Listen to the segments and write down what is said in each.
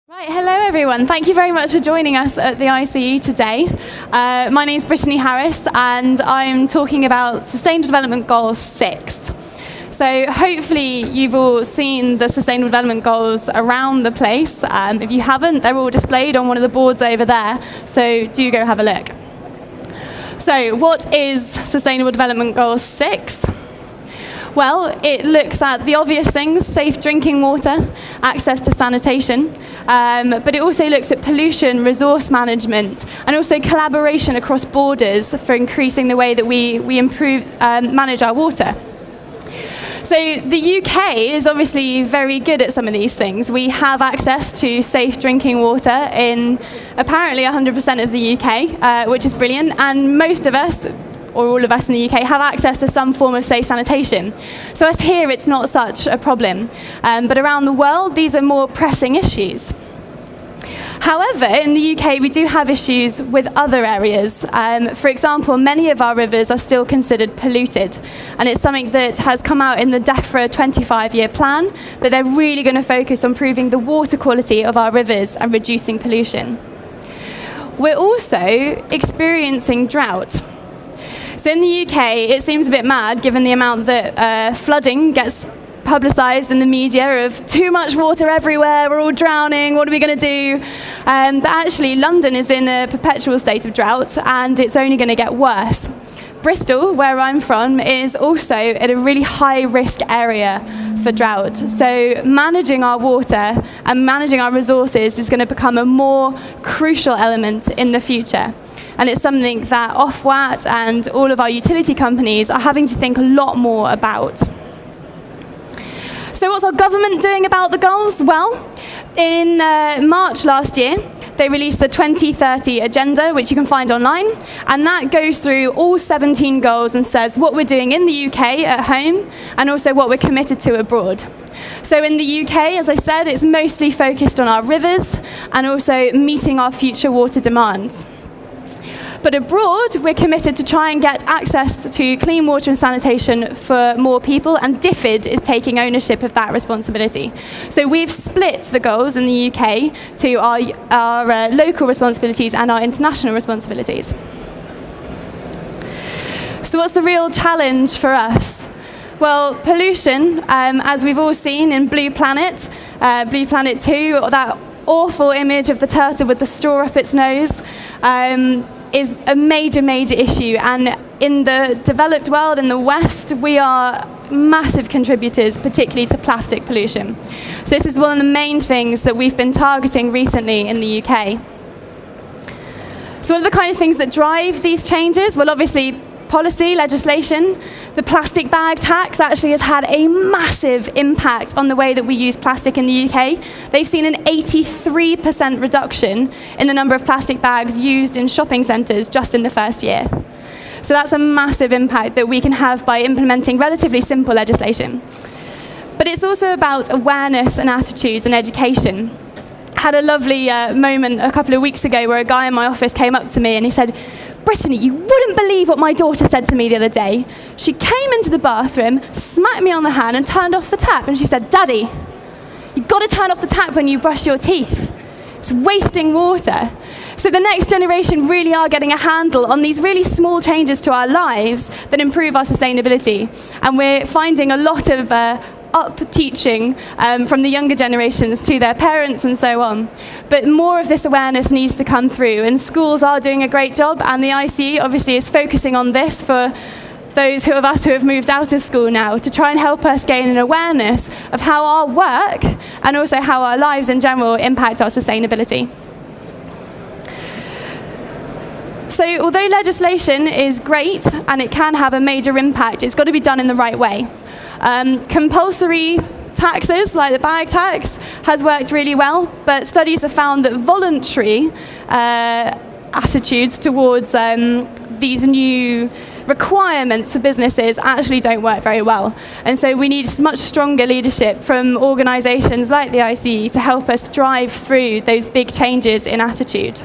Right, hello everyone. Thank you very much for joining us at the ICE today. My name is Brittany Harris and I'm talking about Sustainable Development Goal 6. So hopefully you've all seen the Sustainable Development Goals around the place. If you haven't, they're all displayed on one of the boards over there, so do go have a look. So what is Sustainable Development Goal 6? Well, it looks at the obvious things: safe drinking water, access to sanitation, but it also looks at pollution, resource management, and also collaboration across borders for increasing the way that we manage our water. So the UK is obviously very good at some of these things. We have access to safe drinking water in apparently 100% of the UK, which is brilliant, and most of us, or all of us in the UK, have access to some form of safe sanitation. So us here, it's not such a problem. But around the world, these are more pressing issues. However, in the UK, we do have issues with other areas. For example, many of our rivers are still considered polluted. And it's something that has come out in the DEFRA 25-year plan, that they're really going to focus on improving the water quality of our rivers and reducing pollution. We're also experiencing drought. So in the UK, it seems a bit mad, given the amount that flooding gets publicised in the media of too much water everywhere, we're all drowning, what are we going to do? But actually, London is in a perpetual state of drought, and it's only going to get worse. Bristol, where I'm from, is also at a really high-risk area for drought. So managing our water and managing our resources is going to become a more crucial element in the future. And it's something that Ofwat and all of our utility companies are having to think a lot more about. So what's our government doing about the goals? Well, in March last year, they released the 2030 agenda, which you can find online, and that goes through all 17 goals and says what we're doing in the UK at home and also what we're committed to abroad. So in the UK, as I said, it's mostly focused on our rivers and also meeting our future water demands. But abroad, we're committed to try and get access to clean water and sanitation for more people, and DFID is taking ownership of that responsibility. So we've split the goals in the UK to our local responsibilities and our international responsibilities. So what's the real challenge for us? Well, pollution, as we've all seen in Blue Planet 2, that awful image of the turtle with the straw up its nose, is a major issue, and in the developed world, in the West, we are massive contributors, particularly to plastic pollution. So this is one of the main things that we've been targeting recently in the UK. So what are the kind of things that drive these changes? Well, obviously, policy, legislation. The plastic bag tax actually has had a massive impact on the way that we use plastic in the UK. They've seen an 83% reduction in the number of plastic bags used in shopping centres just in the first year. So that's a massive impact that we can have by implementing relatively simple legislation. But it's also about awareness and attitudes and education. I had a lovely moment a couple of weeks ago where a guy in my office came up to me and he said, "Brittany, you wouldn't believe what my daughter said to me the other day. She came into the bathroom, smacked me on the hand and turned off the tap. And she said, 'Daddy, you've got to turn off the tap when you brush your teeth. It's wasting water.'" So the next generation really are getting a handle on these really small changes to our lives that improve our sustainability. And we're finding a lot of up-teaching from the younger generations to their parents and so on. But more of this awareness needs to come through, and schools are doing a great job, and the ICE obviously is focusing on this for those of us who have moved out of school now, to try and help us gain an awareness of how our work and also how our lives in general impact our sustainability. So although legislation is great and it can have a major impact, it's got to be done in the right way. Compulsory taxes, like the bag tax, has worked really well, but studies have found that voluntary attitudes towards these new requirements for businesses actually don't work very well. And so we need much stronger leadership from organisations like the ICE to help us drive through those big changes in attitude.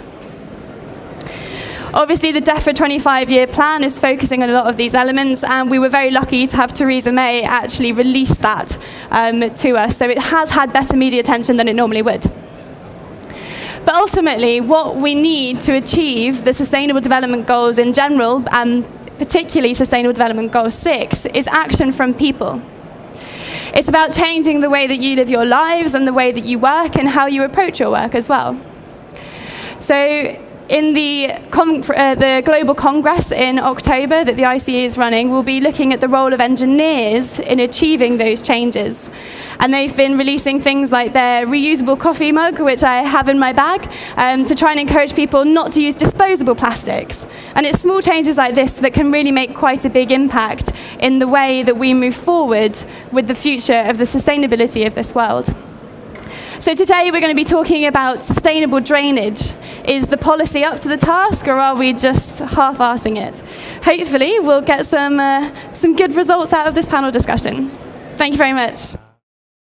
Obviously, the DEFRA 25-year plan is focusing on a lot of these elements, and we were very lucky to have Theresa May actually release that to us. So it has had better media attention than it normally would. But ultimately, what we need to achieve the Sustainable Development Goals in general, and particularly Sustainable Development Goal 6, is action from people. It's about changing the way that you live your lives and the way that you work and how you approach your work as well. So in the Global Congress in October that the ICE is running, we'll be looking at the role of engineers in achieving those changes. And they've been releasing things like their reusable coffee mug, which I have in my bag, to try and encourage people not to use disposable plastics. And it's small changes like this that can really make quite a big impact in the way that we move forward with the future of the sustainability of this world. So today we're going to be talking about sustainable drainage. Is the policy up to the task, or are we just half-arsing it? Hopefully we'll get some good results out of this panel discussion. Thank you very much.